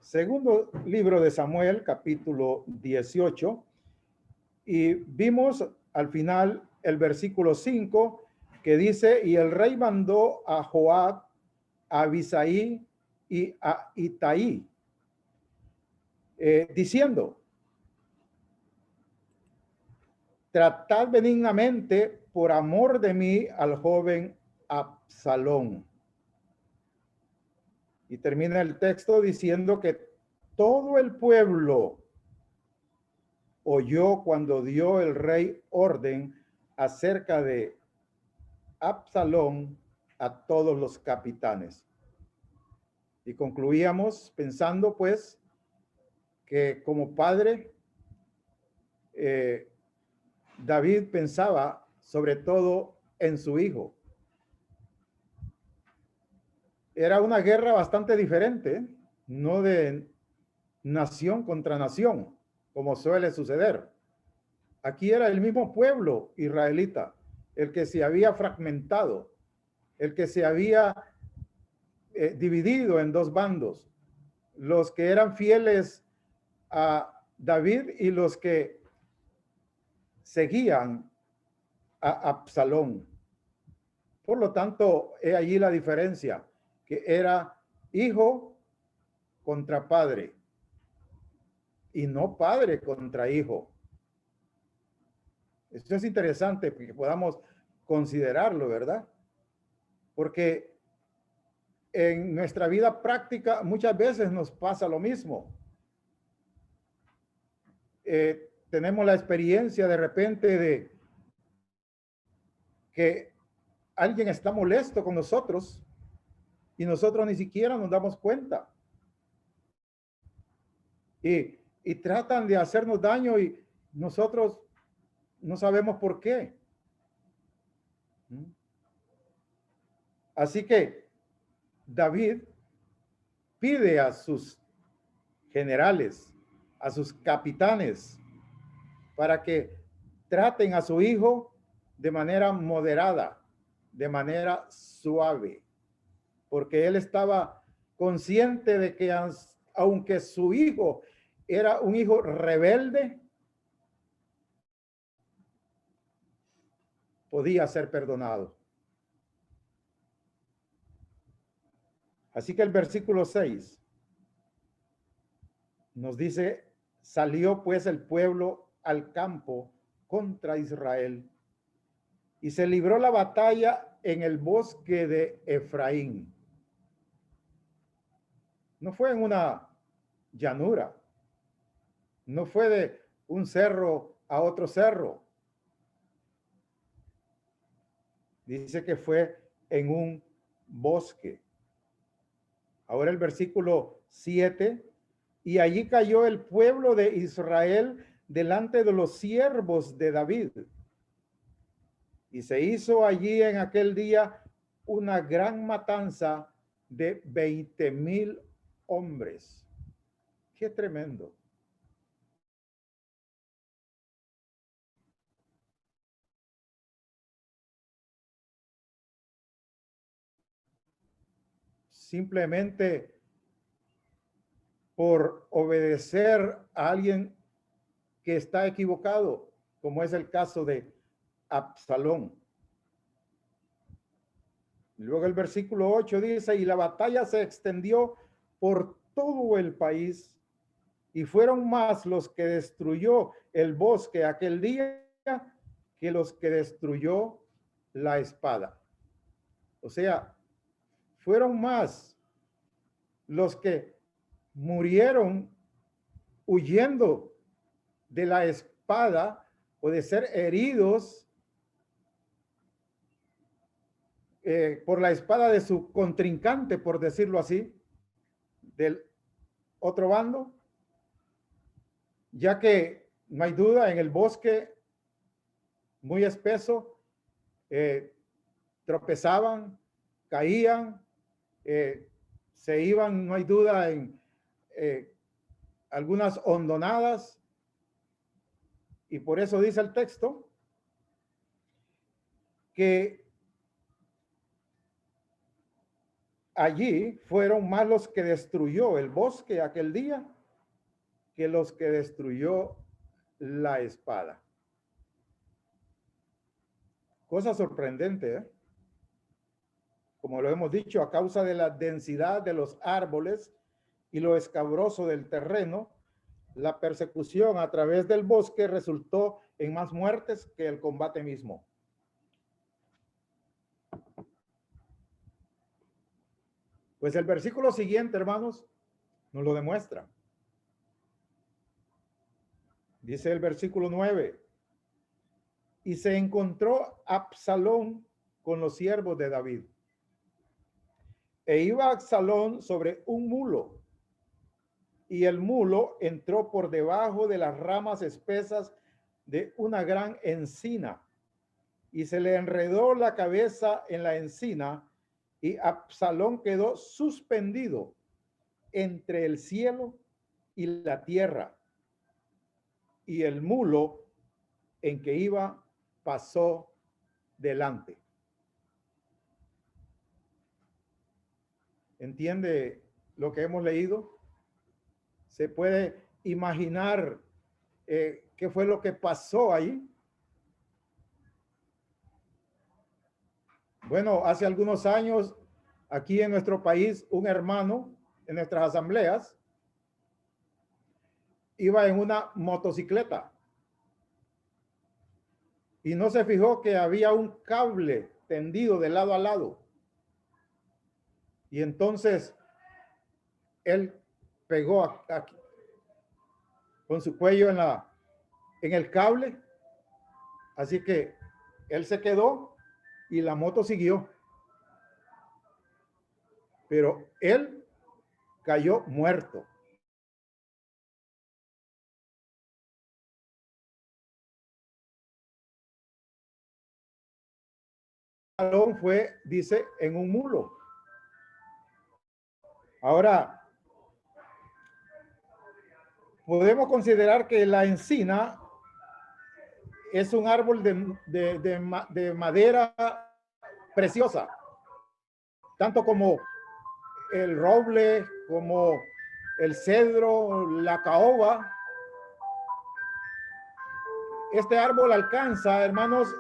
segundo libro de Samuel, capítulo 18, y vimos al final el versículo 5 que dice, y el rey mandó a Joab, a Abisaí y a Itaí, diciendo, tratad benignamente por amor de mí al joven Absalón. Y termina el texto diciendo que todo el pueblo oyó cuando dio el rey orden acerca de Absalón a todos los capitanes. Y concluíamos pensando pues que como padre, David pensaba sobre todo en su hijo. Era una guerra bastante diferente, no de nación contra nación, como suele suceder. Aquí era el mismo pueblo israelita, el que se había fragmentado, el que se había dividido en dos bandos, los que eran fieles a David y los que seguían a Absalón. Por lo tanto, he allí la diferencia, que era hijo contra padre y no padre contra hijo. Esto es interesante que podamos considerarlo, ¿verdad? Porque en nuestra vida práctica muchas veces nos pasa lo mismo. Tenemos la experiencia de repente de que alguien está molesto con nosotros y nosotros ni siquiera nos damos cuenta. Y tratan de hacernos daño y nosotros no sabemos por qué. Así que David pide a sus generales, a sus capitanes, para que traten a su hijo de manera moderada, de manera suave, porque él estaba consciente de que aunque su hijo era un hijo rebelde, podía ser perdonado. Así que el versículo 6 nos dice, salió pues el pueblo al campo contra Israel y se libró la batalla en el bosque de Efraín. No fue en una llanura, no fue de un cerro a otro cerro. Dice que fue en un bosque. Ahora el versículo 7, y allí cayó el pueblo de Israel delante de los siervos de David. Y se hizo allí en aquel día una gran matanza de 20,000 hombres. Qué tremendo. Simplemente por obedecer a alguien que está equivocado, como es el caso de Absalón. Luego el versículo 8 dice, y la batalla se extendió por todo el país, y fueron más los que destruyó el bosque aquel día que los que destruyó la espada. O sea, fueron más los que murieron huyendo de la espada o de ser heridos por la espada de su contrincante, por decirlo así, del otro bando, ya que no hay duda, en el bosque muy espeso, tropezaban, caían, se iban, no hay duda, en algunas hondonadas, y por eso dice el texto que allí fueron más los que destruyó el bosque aquel día que los que destruyó la espada. Cosa sorprendente, ¿eh? Como lo hemos dicho, a causa de la densidad de los árboles y lo escabroso del terreno, la persecución a través del bosque resultó en más muertes que el combate mismo. Pues el versículo siguiente, hermanos, nos lo demuestra. Dice el versículo 9: y se encontró Absalón con los siervos de David. E iba Absalón sobre un mulo, y el mulo entró por debajo de las ramas espesas de una gran encina, y se le enredó la cabeza en la encina, y Absalón quedó suspendido entre el cielo y la tierra, y el mulo en que iba pasó delante. ¿Entiende lo que hemos leído? ¿Se puede imaginar qué fue lo que pasó ahí? Bueno, hace algunos años, aquí en nuestro país, un hermano en nuestras asambleas iba en una motocicleta y no se fijó que había un cable tendido de lado a lado. Y entonces él pegó aquí, con su cuello en el cable. Así que él se quedó y la moto siguió. Pero él cayó muerto. Fue, dice, en un mulo. Ahora, podemos considerar que la encina es un árbol de madera preciosa, tanto como el roble, como el cedro, la caoba. Este árbol alcanza, hermanos,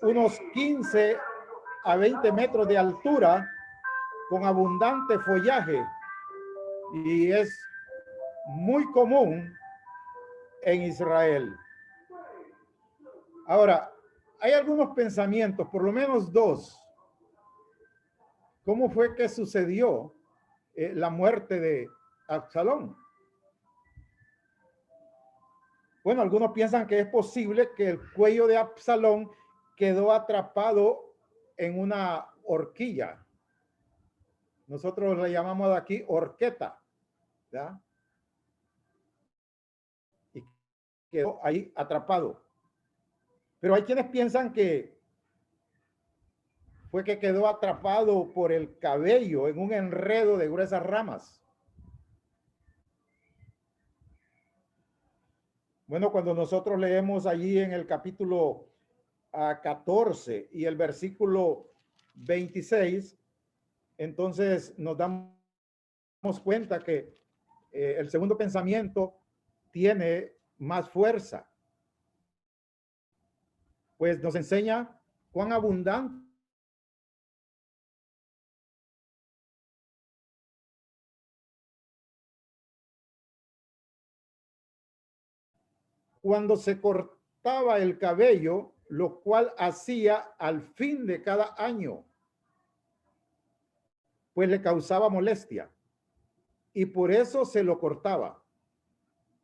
unos 15 a 20 metros de altura, con abundante follaje, y es muy común en Israel. Ahora, hay algunos pensamientos, por lo menos dos. ¿Cómo fue que sucedió la muerte de Absalón? Bueno, algunos piensan que es posible que el cuello de Absalón quedó atrapado en una horquilla. Nosotros le llamamos aquí horqueta, ¿ya? Y quedó ahí atrapado. Pero hay quienes piensan que fue que quedó atrapado por el cabello en un enredo de gruesas ramas. Bueno, cuando nosotros leemos allí en el capítulo 14 y el versículo 26, entonces nos damos cuenta que el segundo pensamiento tiene más fuerza, pues nos enseña cuán abundante cuando se cortaba el cabello, lo cual hacía al fin de cada año, pues le causaba molestia y por eso se lo cortaba.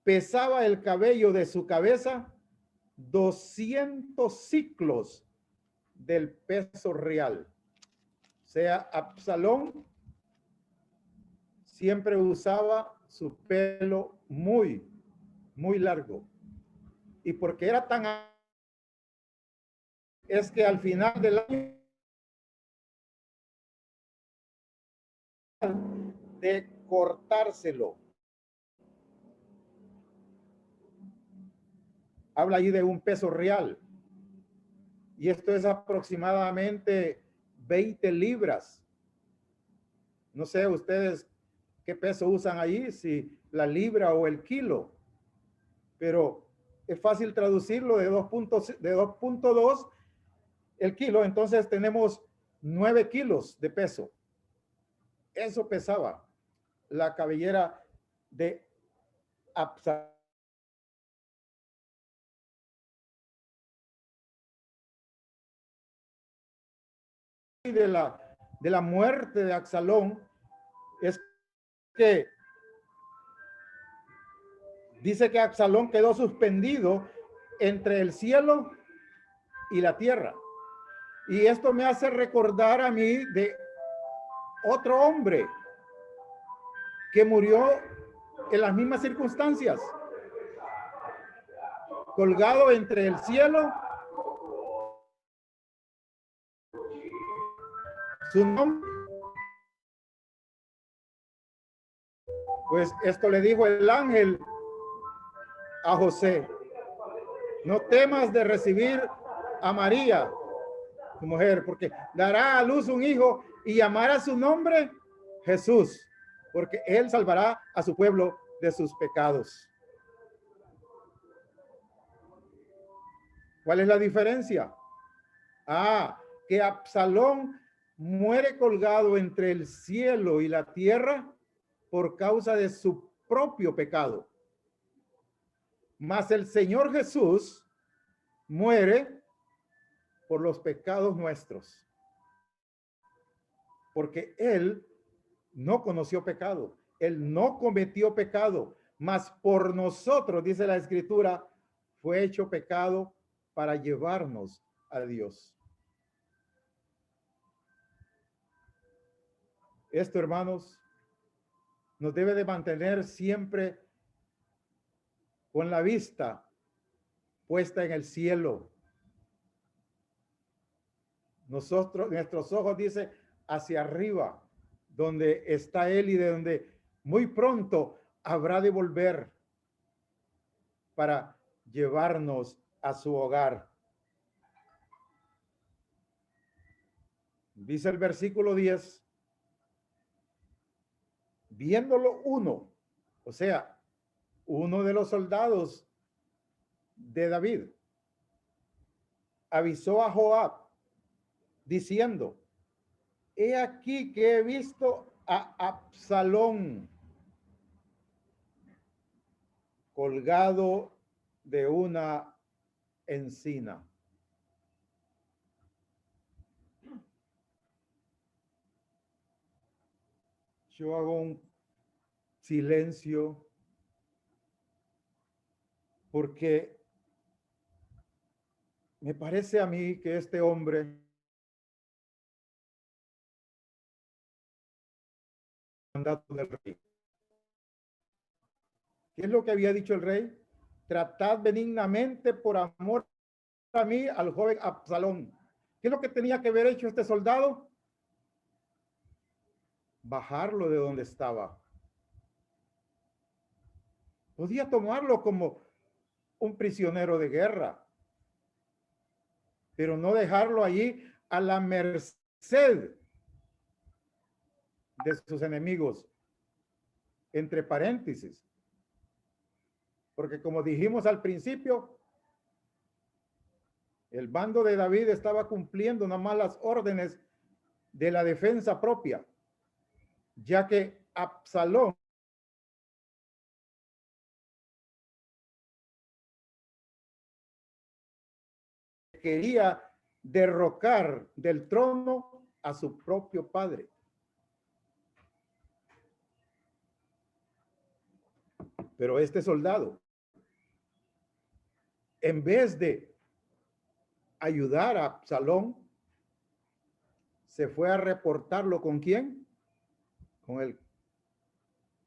Pesaba el cabello de su cabeza 200 ciclos del peso real. O sea, Absalón siempre usaba su pelo muy, muy largo. Y porque era tan, es que al final del año de cortárselo. Habla ahí de un peso real. Y esto es aproximadamente 20 libras. No sé ustedes qué peso usan ahí, si la libra o el kilo, pero es fácil traducirlo de 2.2 el kilo, entonces tenemos 9 kilos de peso. Eso pesaba la cabellera de Absalón. De la muerte de Absalón es que dice que Absalón quedó suspendido entre el cielo y la tierra. Y esto me hace recordar a mí de otro hombre que murió en las mismas circunstancias, colgado entre el cielo. Su nombre, pues esto le dijo el ángel a José: no temas de recibir a María, tu mujer, porque dará a luz un hijo y llamará su nombre Jesús, porque él salvará a su pueblo de sus pecados. ¿Cuál es la diferencia? Que Absalón muere colgado entre el cielo y la tierra por causa de su propio pecado. Mas el Señor Jesús muere por los pecados nuestros, porque él no conoció pecado, él no cometió pecado, mas por nosotros, dice la Escritura, fue hecho pecado para llevarnos a Dios. Esto, hermanos, nos debe de mantener siempre con la vista puesta en el cielo. Nuestros ojos, dice, hacia arriba, donde está Él y de donde muy pronto habrá de volver para llevarnos a su hogar. Dice el versículo 10, viéndolo uno, o sea, uno de los soldados de David, avisó a Joab diciendo: he aquí que he visto a Absalón colgado de una encina. Yo hago un silencio porque me parece a mí que este hombre, mandato del rey. ¿Qué es lo que había dicho el rey? Tratad benignamente por amor a mí al joven Absalón. ¿Qué es lo que tenía que haber hecho este soldado? Bajarlo de donde estaba. Podía tomarlo como un prisionero de guerra, pero no dejarlo allí a la merced de sus enemigos, entre paréntesis, porque como dijimos al principio, el bando de David estaba cumpliendo nada más las órdenes de la defensa propia, ya que Absalón quería derrocar del trono a su propio padre. Pero este soldado, en vez de ayudar a Absalón, se fue a reportarlo ¿con quién? Con el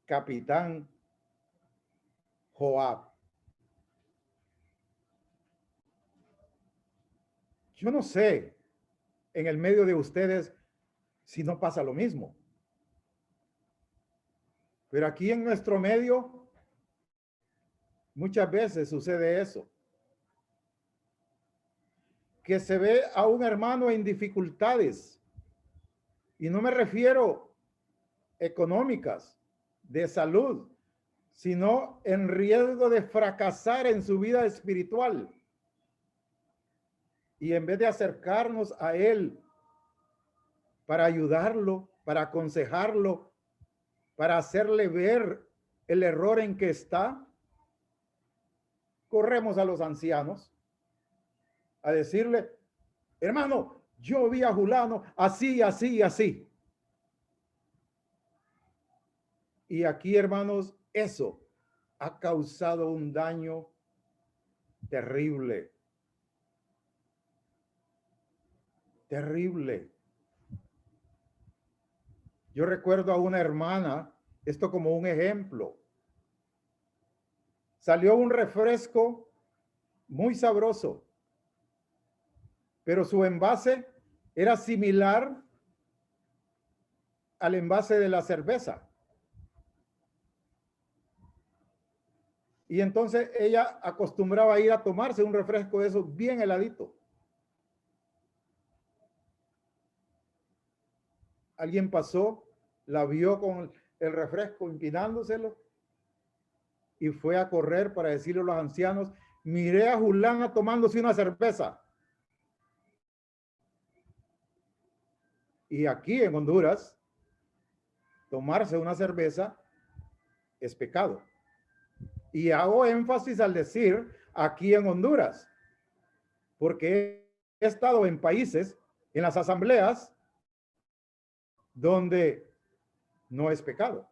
capitán Joab. Yo no sé en el medio de ustedes si no pasa lo mismo. Pero aquí en nuestro medio muchas veces sucede eso. Que se ve a un hermano en dificultades. Y no me refiero económicas, de salud, sino en riesgo de fracasar en su vida espiritual. Y en vez de acercarnos a él para ayudarlo, para aconsejarlo, para hacerle ver el error en que está, corremos a los ancianos a decirle, hermano, yo vi a Julano así, así, así. Y aquí, hermanos, eso ha causado un daño terrible. Terrible. Yo recuerdo a una hermana, esto como un ejemplo. Salió un refresco muy sabroso, pero su envase era similar al envase de la cerveza. Y entonces ella acostumbraba a ir a tomarse un refresco de esos bien heladito. Alguien pasó, la vio con el refresco empinándoselo y fue a correr para decirle a los ancianos, miré a Julana tomándose una cerveza. Y aquí en Honduras, tomarse una cerveza es pecado. Y hago énfasis al decir aquí en Honduras, porque he estado en países, en las asambleas, donde no es pecado.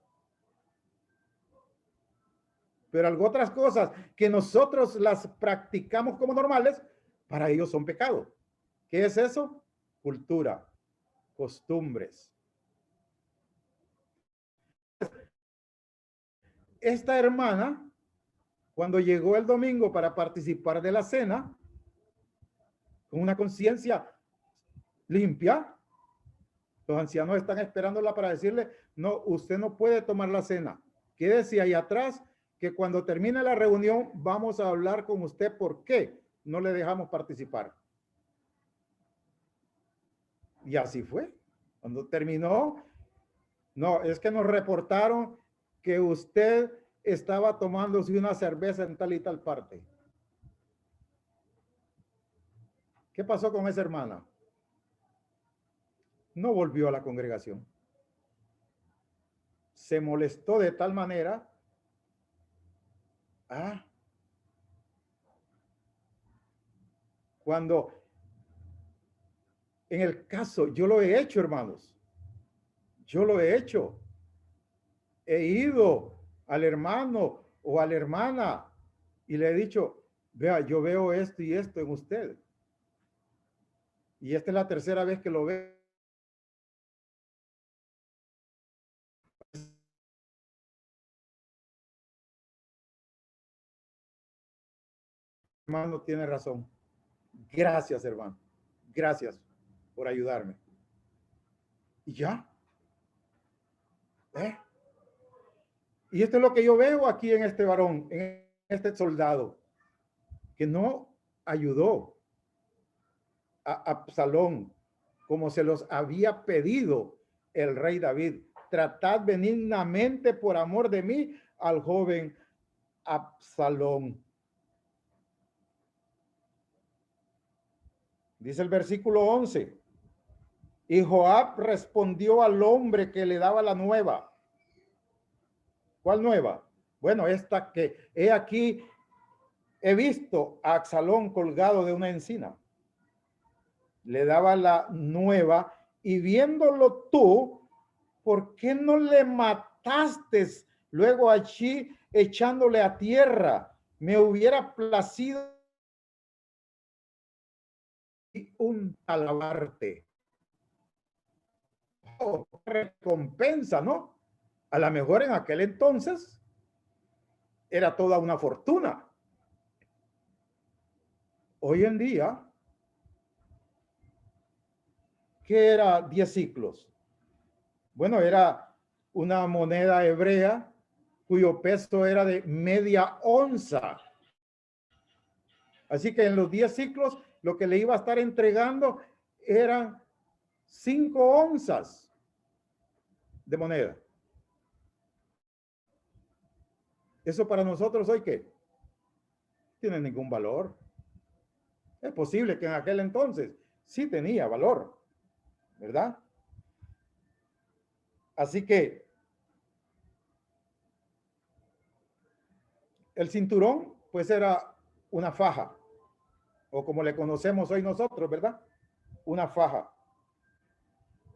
Pero algo otras cosas que nosotros las practicamos como normales, para ellos son pecado. ¿Qué es eso? Cultura, costumbres. Esta hermana, cuando llegó el domingo para participar de la cena, con una conciencia limpia, los ancianos están esperándola para decirle, no, usted no puede tomar la cena. Quédese ahí atrás, que cuando termine la reunión vamos a hablar con usted por qué no le dejamos participar. Y así fue. Cuando terminó, no, es que nos reportaron que usted estaba tomándose una cerveza en tal y tal parte. ¿Qué pasó con esa hermana? No volvió a la congregación. Se molestó de tal manera. Cuando en el caso, yo lo he hecho, hermanos. Yo lo he hecho. He ido al hermano o a la hermana y le he dicho, vea, yo veo esto y esto en usted. Y esta es la tercera vez que lo veo. Hermano, tiene razón. Gracias, hermano. Gracias por ayudarme. Y ya. Y esto es lo que yo veo aquí en este varón, en este soldado, que no ayudó a Absalón como se los había pedido el rey David. Tratad benignamente por amor de mí al joven Absalón. Dice el versículo 11. Y Joab respondió al hombre que le daba la nueva. ¿Cuál nueva? Bueno, esta que he aquí, he visto a Absalón colgado de una encina. Le daba la nueva y viéndolo tú, ¿por qué no le mataste luego allí echándole a tierra? Me hubiera placido un alabarte. Oh, recompensa, ¿no? A lo mejor en aquel entonces era toda una fortuna. Hoy en día, ¿qué era 10 ciclos? Bueno, era una moneda hebrea cuyo peso era de media onza. Así que en los 10 ciclos lo que le iba a estar entregando eran 5 onzas de moneda. Eso para nosotros hoy, ¿qué? Tiene ningún valor. Es posible que en aquel entonces sí tenía valor, ¿verdad? Así que el cinturón, pues era una faja, o como le conocemos hoy nosotros, ¿verdad? Una faja.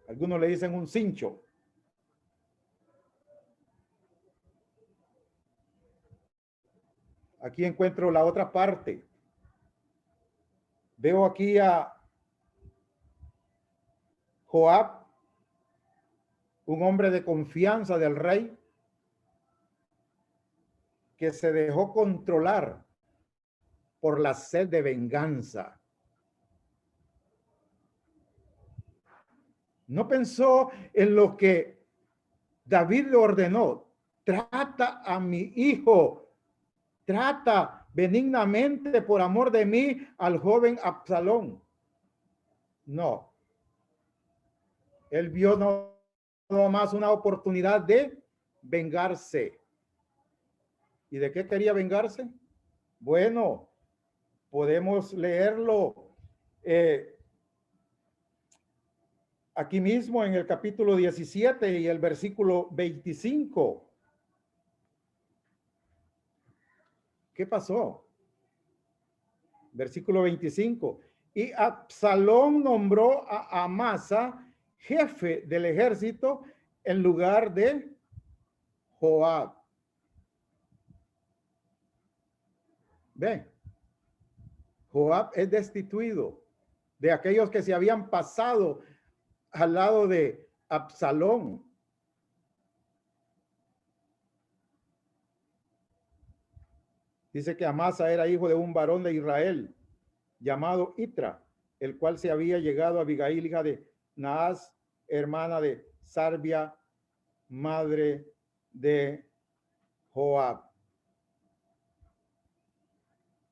Algunos le dicen un cincho. Aquí encuentro la otra parte. Veo aquí a Joab, un hombre de confianza del rey, que se dejó controlar por la sed de venganza. No pensó en lo que David le ordenó. Trata a mi hijo, trata benignamente por amor de mí al joven Absalón. No, él vio no más una oportunidad de vengarse. ¿Y de qué quería vengarse? Bueno, podemos leerlo aquí mismo en el capítulo 17 y el versículo 25. ¿Qué pasó? Versículo 25. Y Absalón nombró a Amasa jefe del ejército en lugar de Joab. Ven, Joab es destituido de aquellos que se habían pasado al lado de Absalón. Dice que Amasa era hijo de un varón de Israel llamado Itra, el cual se había llegado a Abigail, hija de Naas, hermana de Sarbia, madre de Joab.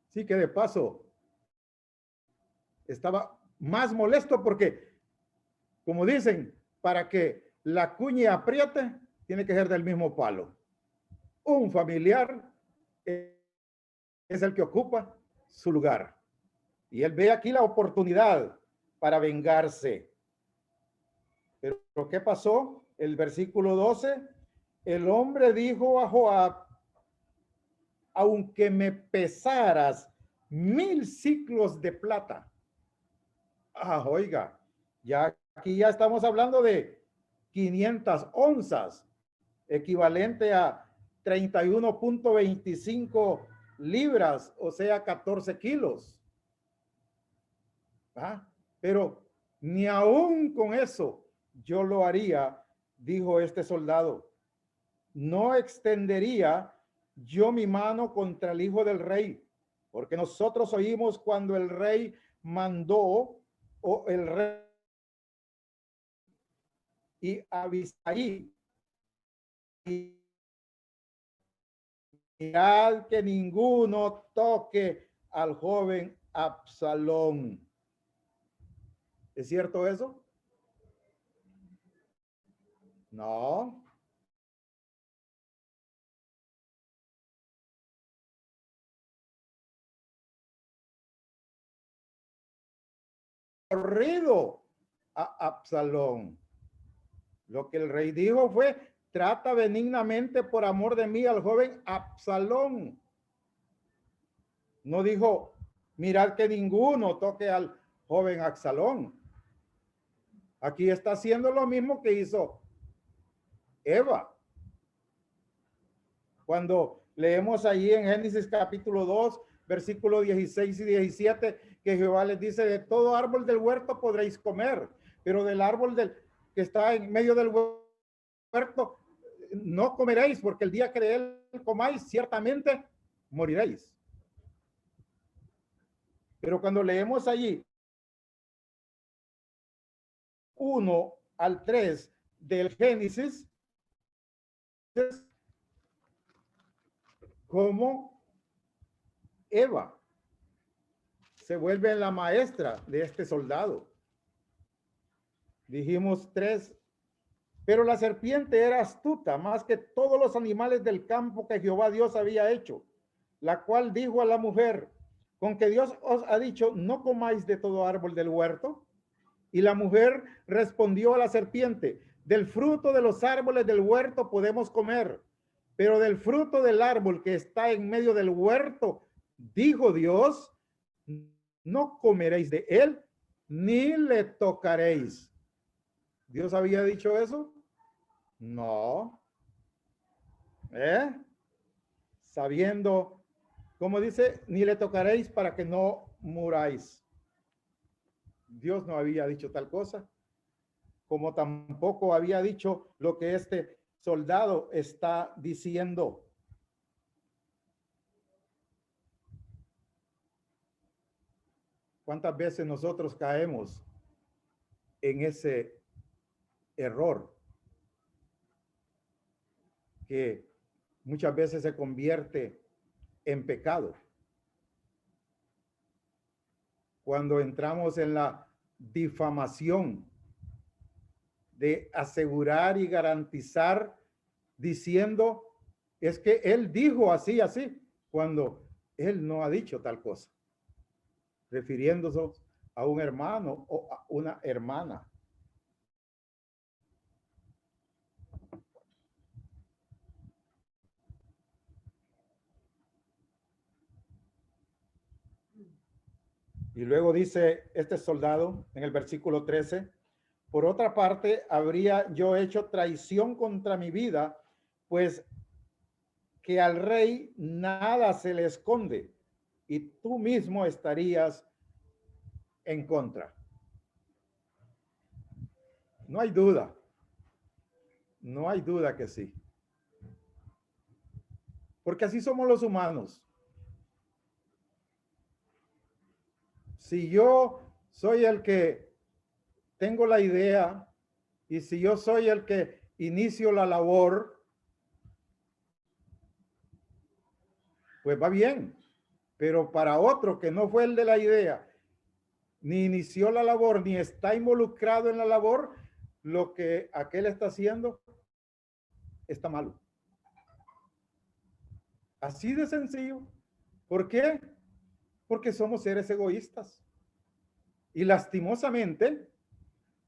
Sí que de paso estaba más molesto porque, como dicen, para que la cuña apriete, tiene que ser del mismo palo. Un familiar es el que ocupa su lugar. Y él ve aquí la oportunidad para vengarse. Pero ¿qué pasó? El versículo 12, el hombre dijo a Joab, aunque me pesaras 1000 ciclos de plata. Ah, oiga, ya aquí ya estamos hablando de 500 onzas, equivalente a 31.25 libras, o sea, 14 kilos. ¿Ah? Pero ni aún con eso yo lo haría, dijo este soldado. No extendería yo mi mano contra el hijo del rey, porque nosotros oímos cuando el rey mandó, o el rey y Abisai, y mirad que ninguno toque al joven Absalón. ¿Es cierto eso? No. Corrido a Absalón. Lo que el rey dijo fue, trata benignamente por amor de mí al joven Absalón. No dijo, mirad que ninguno toque al joven Absalón. Aquí está haciendo lo mismo que hizo Eva. Cuando leemos allí en Génesis capítulo 2, versículos 16 y 17, que Jehová les dice, de todo árbol del huerto podréis comer, pero del árbol que está en medio del huerto no comeréis, porque el día que de él comáis, ciertamente moriréis. Pero cuando leemos allí 1 al 3 del Génesis, como Eva se vuelve la maestra de este soldado. Dijimos 3, Pero la serpiente era astuta más que todos los animales del campo que Jehová Dios había hecho, la cual dijo a la mujer, con que Dios os ha dicho, no comáis de todo árbol del huerto. Y la mujer respondió a la serpiente, del fruto de los árboles del huerto podemos comer, pero del fruto del árbol que está en medio del huerto, dijo Dios, no comeréis de él, ni le tocaréis. ¿Dios había dicho eso? No. Sabiendo, como dice, ni le tocaréis para que no muráis. Dios no había dicho tal cosa, como tampoco había dicho lo que este soldado está diciendo. ¿Cuántas veces nosotros caemos en ese error que muchas veces se convierte en pecado? Cuando entramos en la difamación de asegurar y garantizar diciendo, es que él dijo así, así, cuando él no ha dicho tal cosa, refiriéndose a un hermano o a una hermana. Y luego dice este soldado en el versículo 13, por otra parte, habría yo hecho traición contra mi vida, pues que al rey nada se le esconde y tú mismo estarías en contra. No hay duda. No hay duda que sí. Porque así somos los humanos. Si yo soy el que tengo la idea y si yo soy el que inicio la labor, pues va bien. Pero para otro que no fue el de la idea, ni inició la labor, ni está involucrado en la labor, lo que aquel está haciendo está malo. Así de sencillo. ¿Por qué? Porque somos seres egoístas. Y lastimosamente,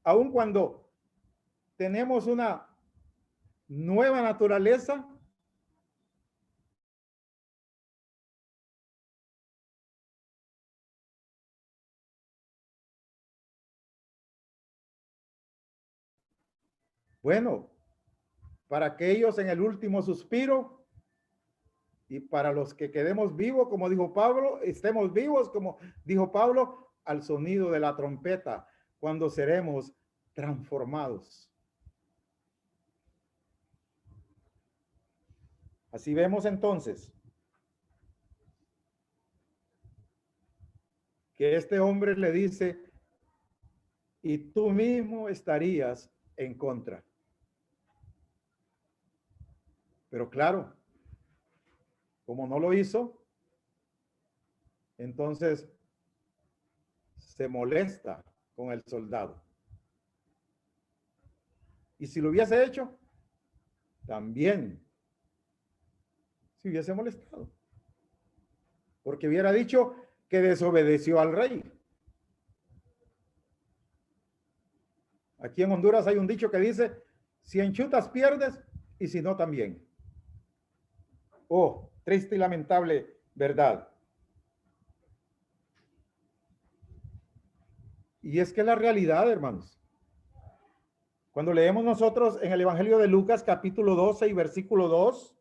aun cuando tenemos una nueva naturaleza, bueno, para aquellos en el último suspiro y para los que quedemos vivos, como dijo Pablo, estemos vivos, como dijo Pablo, al sonido de la trompeta, cuando seremos transformados. Así vemos entonces que este hombre le dice, y tú mismo estarías en contra. Pero claro, como no lo hizo, entonces se molesta con el soldado. Y si lo hubiese hecho, también se hubiese molestado. Porque hubiera dicho que desobedeció al rey. Aquí en Honduras hay un dicho que dice, si enchutas pierdes y si no también. Oh, triste y lamentable verdad. Y es que la realidad, hermanos. Cuando leemos nosotros en el Evangelio de Lucas, capítulo 12 y versículo 2,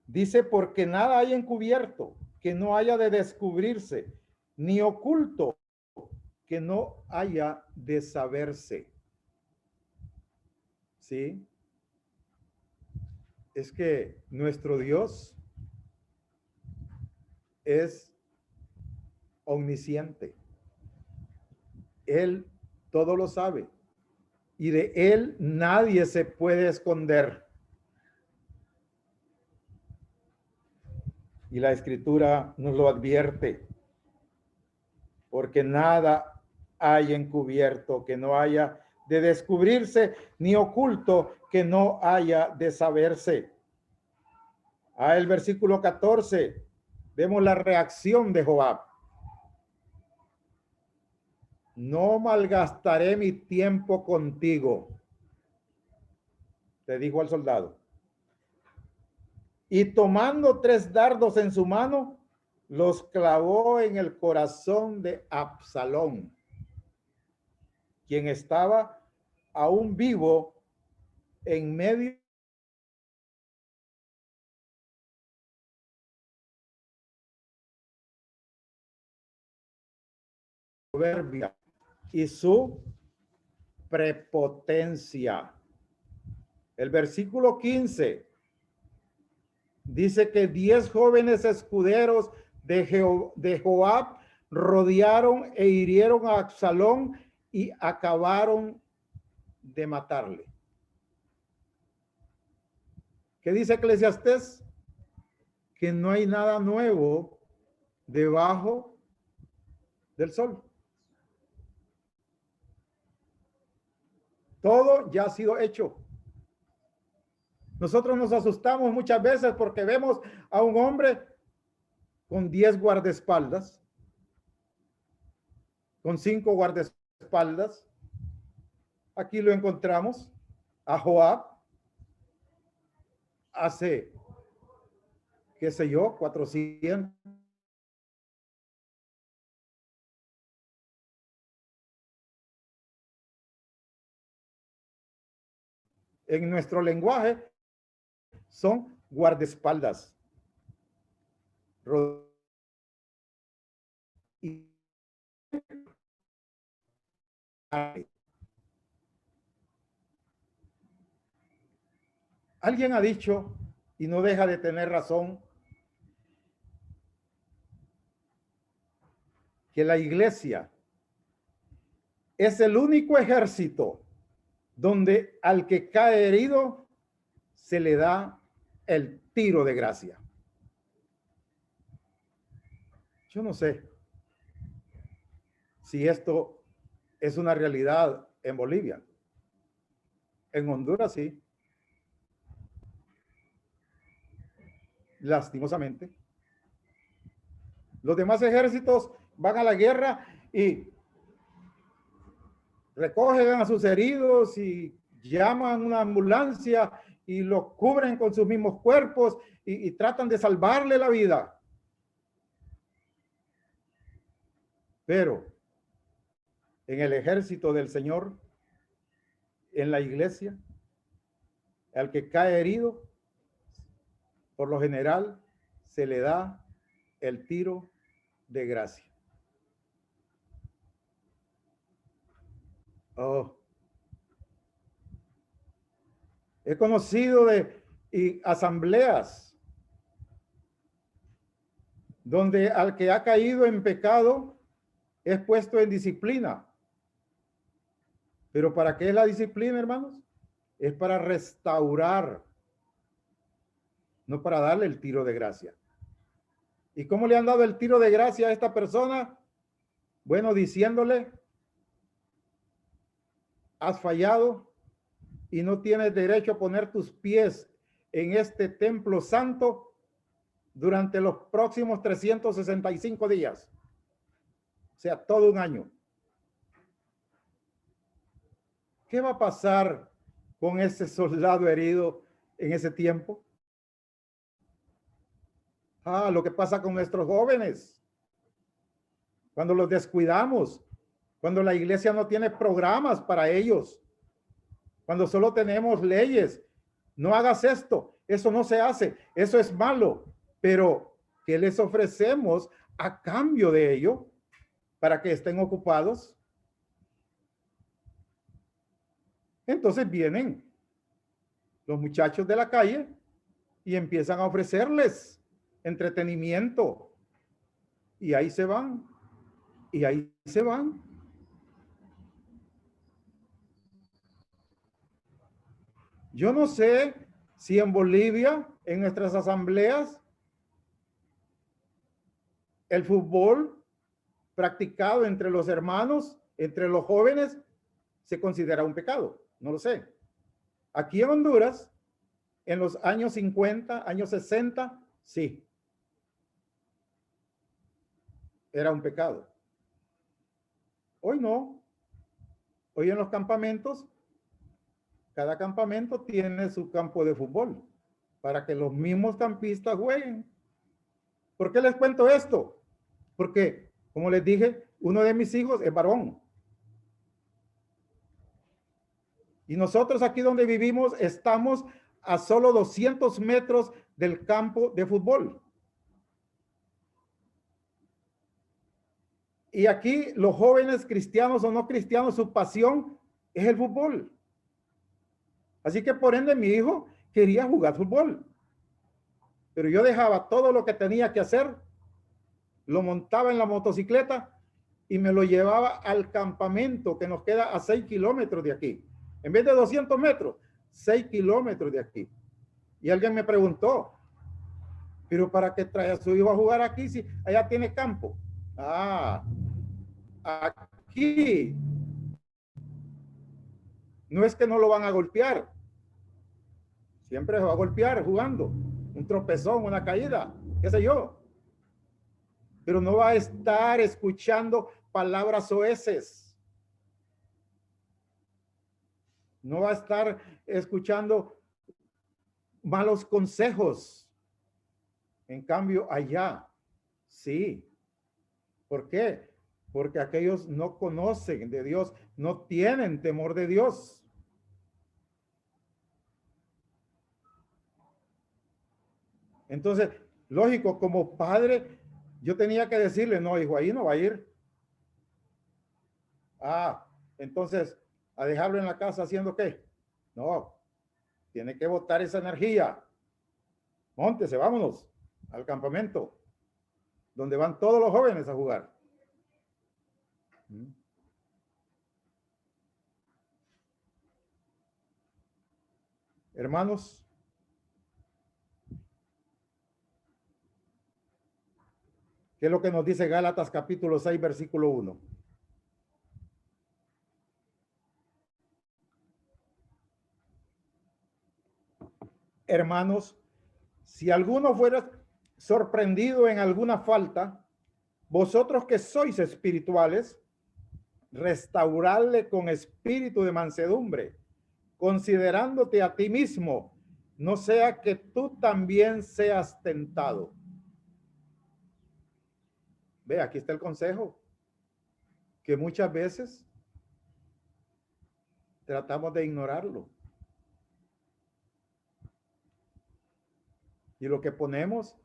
dice, porque nada hay encubierto que no haya de descubrirse, ni oculto que no haya de saberse. ¿Sí? Es que nuestro Dios es omnisciente. Él todo lo sabe y de él nadie se puede esconder. Y la escritura nos lo advierte, porque nada hay encubierto que no haya de descubrirse, ni oculto que no haya de saberse. El versículo 14, vemos la reacción de Joab. No malgastaré mi tiempo contigo, le dijo al soldado. Y tomando 3 dardos en su mano, los clavó en el corazón de Absalón, quien estaba aún vivo en medio de soberbia y su prepotencia. El versículo 15 dice que 10 jóvenes escuderos de Joab rodearon e hirieron a Absalón y acabaron de matarle. ¿Qué dice Eclesiastés? Que no hay nada nuevo debajo del sol. Todo ya ha sido hecho. Nosotros nos asustamos muchas veces porque vemos a un hombre con 10 guardaespaldas, con 5 guardaespaldas. Aquí lo encontramos a Joab hace, qué sé yo, 400. En nuestro lenguaje son guardaespaldas. Y alguien ha dicho, y no deja de tener razón, que la iglesia es el único ejército donde al que cae herido se le da el tiro de gracia. Yo no sé si esto es una realidad en Bolivia. En Honduras sí. Lastimosamente. Los demás ejércitos van a la guerra y recogen a sus heridos y llaman una ambulancia y los cubren con sus mismos cuerpos y tratan de salvarle la vida. Pero en el ejército del Señor, en la iglesia, al que cae herido, por lo general, se le da el tiro de gracia. Oh. He conocido de asambleas donde al que ha caído en pecado es puesto en disciplina. ¿Pero para qué es la disciplina, hermanos? Es para restaurar, no para darle el tiro de gracia. ¿Y cómo le han dado el tiro de gracia a esta persona? Bueno, diciéndole, has fallado y no tienes derecho a poner tus pies en este templo santo durante los próximos 365 días. O sea, todo un año. ¿Qué va a pasar con ese soldado herido en ese tiempo? Lo que pasa con nuestros jóvenes. Cuando los descuidamos, cuando la iglesia no tiene programas para ellos, cuando solo tenemos leyes. No hagas esto, eso no se hace, eso es malo. Pero, ¿qué les ofrecemos a cambio de ello para que estén ocupados? Entonces vienen los muchachos de la calle y empiezan a ofrecerles entretenimiento. Y ahí se van. Y ahí se van. Yo no sé si en Bolivia, en nuestras asambleas, el fútbol practicado entre los hermanos entre los jóvenes se considera un pecado, no lo sé. Aquí en Honduras, en los años 50, años 60, sí, era un pecado. Hoy no. Hoy en los campamentos, cada campamento tiene su campo de fútbol para que los mismos campistas jueguen. ¿Por qué les cuento esto? Porque, como les dije, uno de mis hijos es varón. Y nosotros aquí donde vivimos estamos a solo 200 metros del campo de fútbol. Y aquí los jóvenes cristianos o no cristianos, su pasión es el fútbol. Así que por ende mi hijo quería jugar fútbol. Pero yo dejaba todo lo que tenía que hacer, lo montaba en la motocicleta y me lo llevaba al campamento que nos queda a 6 kilómetros de aquí. En vez de 200 metros, 6 kilómetros de aquí. Y alguien me preguntó, ¿pero para qué trae a su hijo a jugar aquí si allá tiene campo? Ah, aquí no es que no lo van a golpear. Siempre se va a golpear jugando. Un tropezón, una caída, qué sé yo. Pero no va a estar escuchando palabras soeces. No va a estar escuchando malos consejos. En cambio, allá, sí. ¿Por qué? Porque aquellos no conocen de Dios, no tienen temor de Dios. Entonces, lógico, como padre, yo tenía que decirle, no, hijo, ahí no va a ir. Ah, entonces, a dejarlo en la casa haciendo qué? No, tiene que botar esa energía. Móntese, vámonos al campamento, donde van todos los jóvenes a jugar. Hermanos, ¿qué es lo que nos dice Gálatas capítulo 6, versículo 1? Hermanos, si alguno fuera sorprendido en alguna falta, vosotros que sois espirituales, restaurarle con espíritu de mansedumbre, considerándote a ti mismo, no sea que tú también seas tentado. Ve, aquí está el consejo, que muchas veces tratamos de ignorarlo. Y lo que ponemos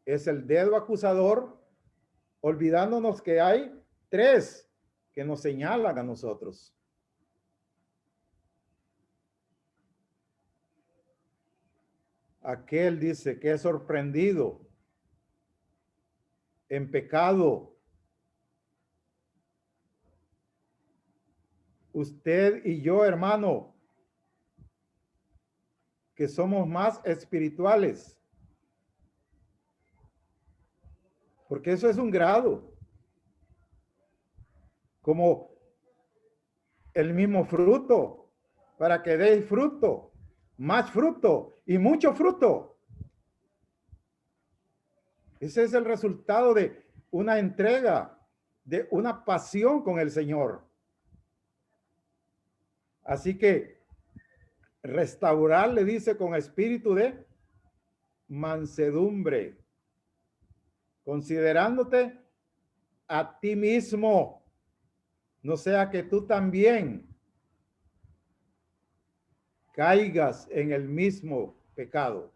es el dedo acusador, olvidándonos que hay 3 que nos señalan a nosotros. Aquel dice que es sorprendido en pecado. Usted y yo, hermano, que somos más espirituales, porque eso es un grado, como el mismo fruto, para que deis fruto, más fruto y mucho fruto. Ese es el resultado de una entrega, de una pasión con el Señor. Así que restaurar, le dice, con espíritu de mansedumbre, considerándote a ti mismo, no sea que tú también caigas en el mismo pecado.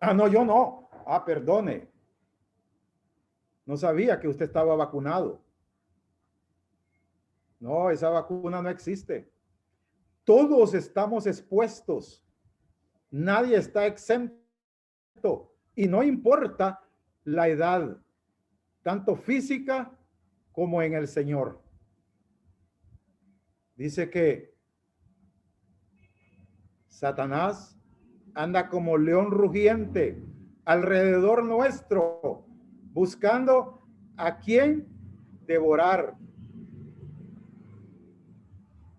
Ah, no, yo no. Ah, perdone. No sabía que usted estaba vacunado. No, esa vacuna no existe. Todos estamos expuestos. Nadie está exento. Y no importa la edad, tanto física como en el Señor. Dice que Satanás anda como león rugiente alrededor nuestro, buscando a quién devorar.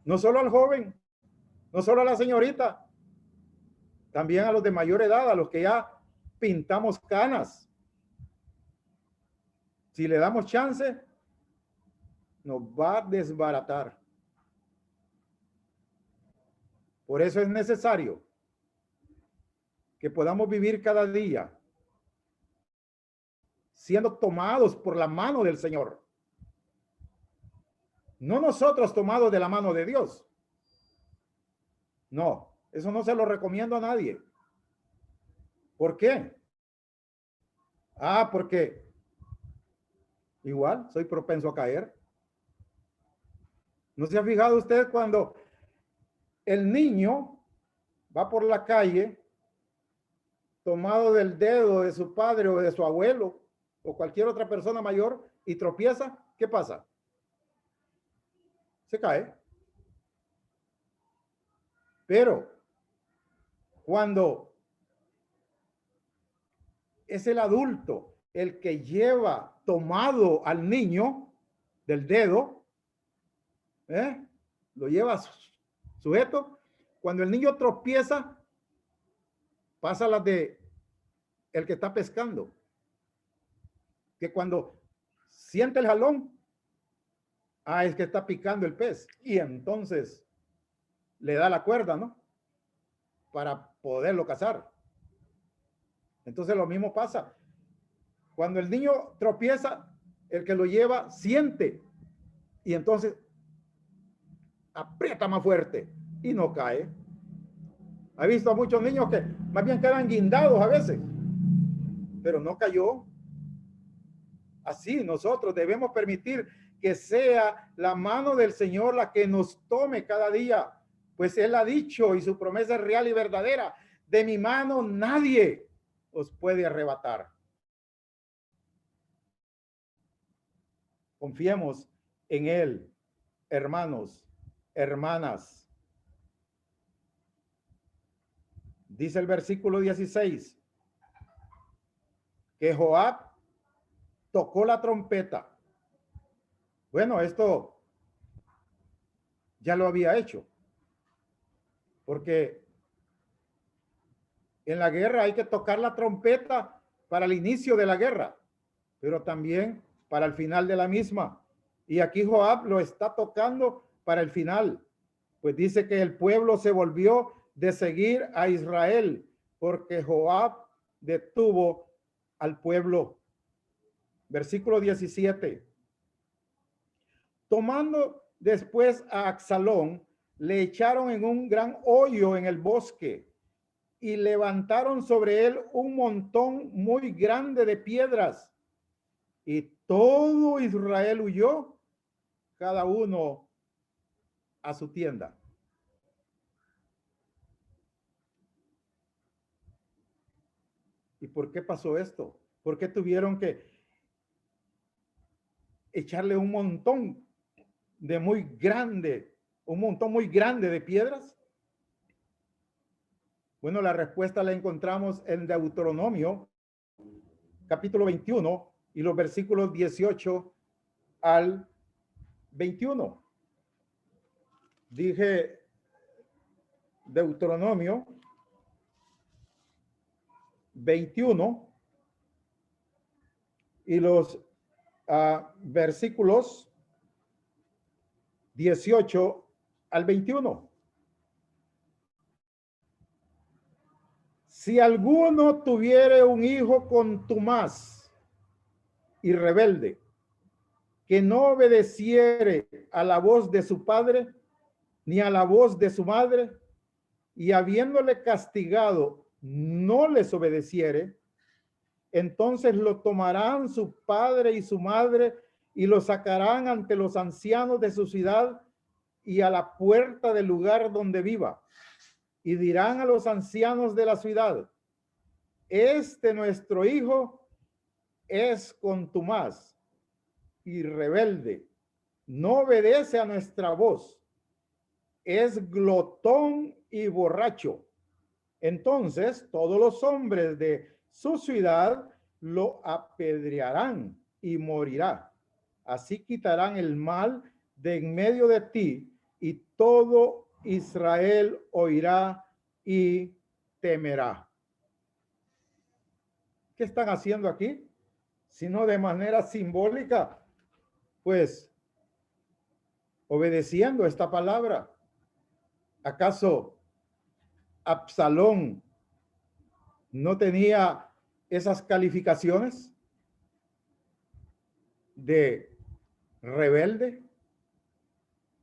No solo al joven, no solo a la señorita, también a los de mayor edad, a los que ya pintamos canas. Si le damos chance, nos va a desbaratar. Por eso es necesario que podamos vivir cada día siendo tomados por la mano del Señor. No nosotros tomados de la mano de Dios. No, eso no se lo recomiendo a nadie. ¿Por qué? Porque igual soy propenso a caer. ¿No se ha fijado usted cuando el niño va por la calle tomado del dedo de su padre o de su abuelo o cualquier otra persona mayor y tropieza? ¿Qué pasa? Se cae. Pero cuando es el adulto el que lleva tomado al niño del dedo, lo lleva sujeto, cuando el niño tropieza, pasa las de el que está pescando, que cuando siente el jalón, es que está picando el pez, y entonces le da la cuerda, ¿no? Para poderlo cazar. Entonces lo mismo pasa. Cuando el niño tropieza, el que lo lleva siente, y entonces aprieta más fuerte y no cae. He visto a muchos niños que más bien quedan guindados a veces, pero no cayó. Así nosotros debemos permitir que sea la mano del Señor la que nos tome cada día, pues Él ha dicho y su promesa es real y verdadera: de mi mano nadie os puede arrebatar. Confiemos en Él, hermanos, hermanas. Dice el versículo 16 que Joab tocó la trompeta. Bueno, esto ya lo había hecho, porque en la guerra hay que tocar la trompeta para el inicio de la guerra, pero también para el final de la misma. Y aquí Joab lo está tocando para el final, pues dice que el pueblo se volvió de seguir a Israel porque Joab detuvo al pueblo. Versículo 17. Tomando después a Absalón, le echaron en un gran hoyo en el bosque y levantaron sobre él un montón muy grande de piedras. Y todo Israel huyó, cada uno a su tienda. ¿Y por qué pasó esto? ¿Por qué tuvieron que echarle un montón muy grande de piedras? Bueno, la respuesta la encontramos en Deuteronomio, capítulo 21, y los versículos 18 al 21. Dije Deuteronomio 21 y los versículos 18 al 21. Si alguno tuviere un hijo contumaz y rebelde, que no obedeciere a la voz de su padre, ni a la voz de su madre, y habiéndole castigado, no les obedeciere, entonces lo tomarán su padre y su madre y lo sacarán ante los ancianos de su ciudad y a la puerta del lugar donde viva. Y dirán a los ancianos de la ciudad: este nuestro hijo es contumaz y rebelde, no obedece a nuestra voz, es glotón y borracho. Entonces todos los hombres de su ciudad lo apedrearán y morirá. Así quitarán el mal de en medio de ti, y todo Israel oirá y temerá. ¿Qué están haciendo aquí? Sino de manera simbólica, pues obedeciendo esta palabra. ¿Acaso Absalón no tenía esas calificaciones de rebelde,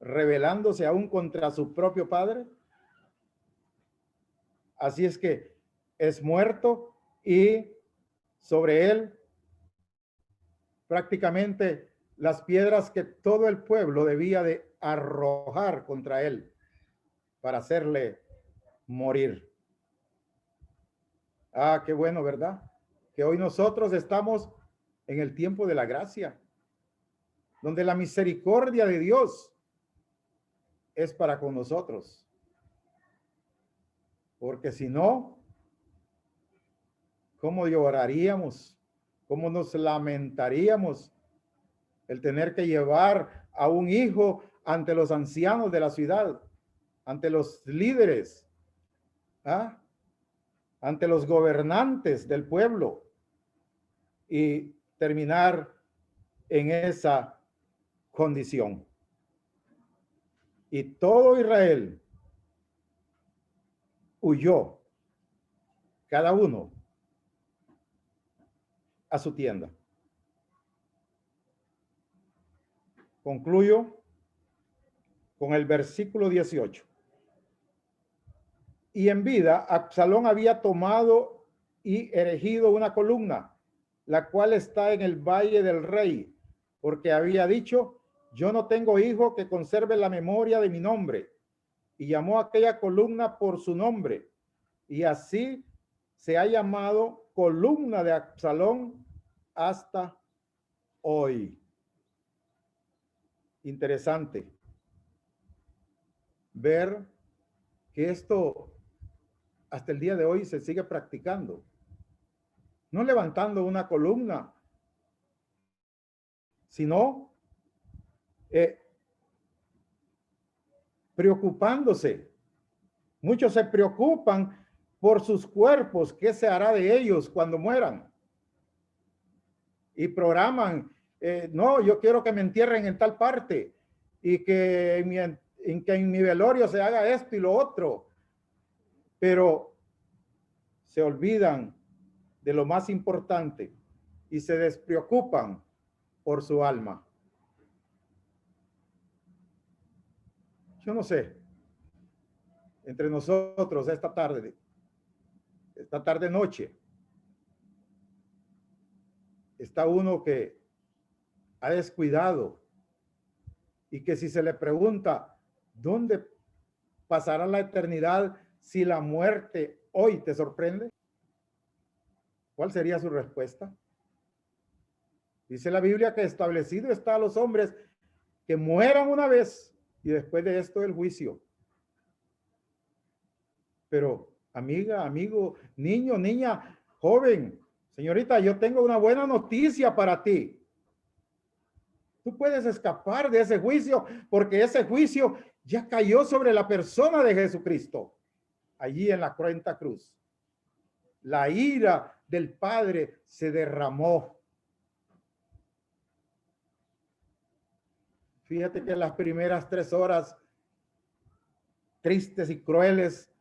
rebelándose aún contra su propio padre? Así es que es muerto y sobre él prácticamente las piedras que todo el pueblo debía de arrojar contra él para hacerle morir. Ah, qué bueno, ¿verdad? Que hoy nosotros estamos en el tiempo de la gracia, donde la misericordia de Dios es para con nosotros. Porque si no, ¿cómo lloraríamos? ¿Cómo nos lamentaríamos el tener que llevar a un hijo ante los ancianos de la ciudad, ante los líderes, ¿ah? Ante los gobernantes del pueblo, y terminar en esa condición? Y todo Israel huyó, cada uno a su tienda. Concluyo con el versículo 18. Y en vida, Absalón había tomado y erigido una columna, la cual está en el valle del rey, porque había dicho: yo no tengo hijo que conserve la memoria de mi nombre. Y llamó a aquella columna por su nombre. Y así se ha llamado columna de Absalón hasta hoy. Interesante ver que esto hasta el día de hoy se sigue practicando. No levantando una columna, sino preocupándose. Muchos se preocupan por sus cuerpos, qué se hará de ellos cuando mueran. Y programan, no, yo quiero que me entierren en tal parte, y que en mi velorio se haga esto y lo otro. Pero se olvidan de lo más importante y se despreocupan por su alma. Yo no sé, entre nosotros esta tarde noche, está uno que ha descuidado, y que si se le pregunta dónde pasará la eternidad si la muerte hoy te sorprende, ¿cuál sería su respuesta? Dice la Biblia que establecido está a los hombres que mueran una vez y después de esto el juicio. Pero amiga, amigo, niño, niña, joven, señorita, yo tengo una buena noticia para ti. Tú puedes escapar de ese juicio, porque ese juicio ya cayó sobre la persona de Jesucristo, allí en la cruenta cruz. La ira del Padre se derramó. Fíjate que las primeras 3 horas tristes y crueles,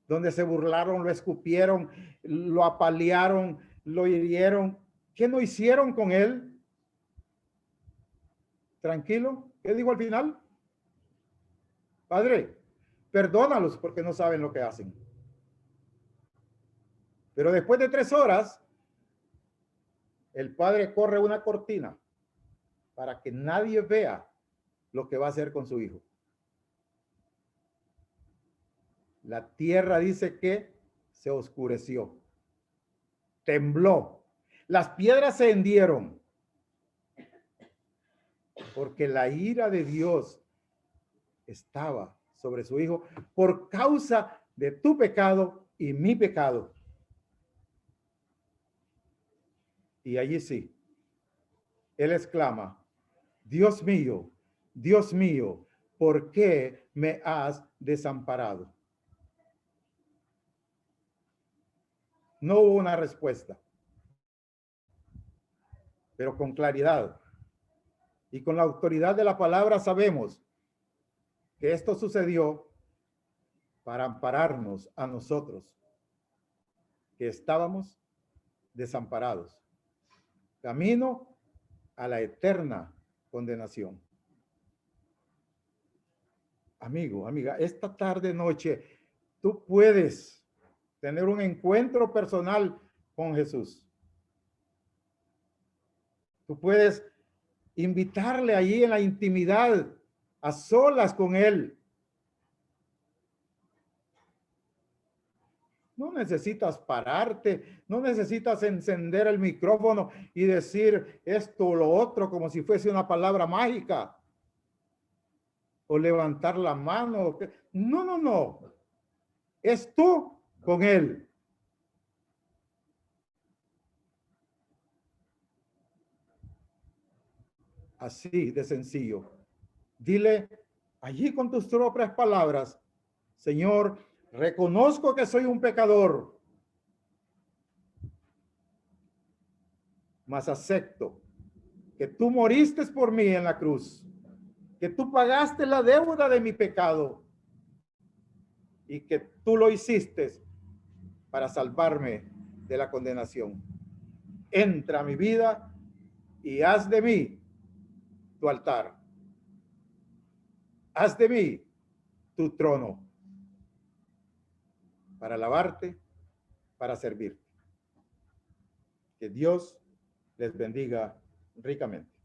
donde se burlaron, lo escupieron, lo apalearon, lo hirieron, ¿qué no hicieron con él? Tranquilo, ¿qué dijo al final? Padre, perdónalos porque no saben lo que hacen. Pero después de 3 horas, el padre corre una cortina para que nadie vea lo que va a hacer con su hijo. La tierra dice que se oscureció, tembló, las piedras se hendieron, porque la ira de Dios estaba sobre su hijo por causa de tu pecado y mi pecado. Y allí sí, Él exclama, Dios mío, ¿por qué me has desamparado? No hubo una respuesta, pero con claridad y con la autoridad de la palabra sabemos que esto sucedió para ampararnos a nosotros, que estábamos desamparados, camino a la eterna condenación. Amigo, amiga, esta tarde, noche, tú puedes tener un encuentro personal con Jesús. Tú puedes invitarle allí en la intimidad, a solas con Él. No necesitas pararte, no necesitas encender el micrófono y decir esto o lo otro como si fuese una palabra mágica. O levantar la mano. No, no, no. Es tú con Él. Así de sencillo. Dile allí con tus propias palabras, Señor, reconozco que soy un pecador, mas acepto que tú moriste por mí en la cruz, que tú pagaste la deuda de mi pecado y que tú lo hiciste para salvarme de la condenación. Entra a mi vida y haz de mí tu altar. Haz de mí tu trono para alabarte, para servirte. Que Dios les bendiga ricamente.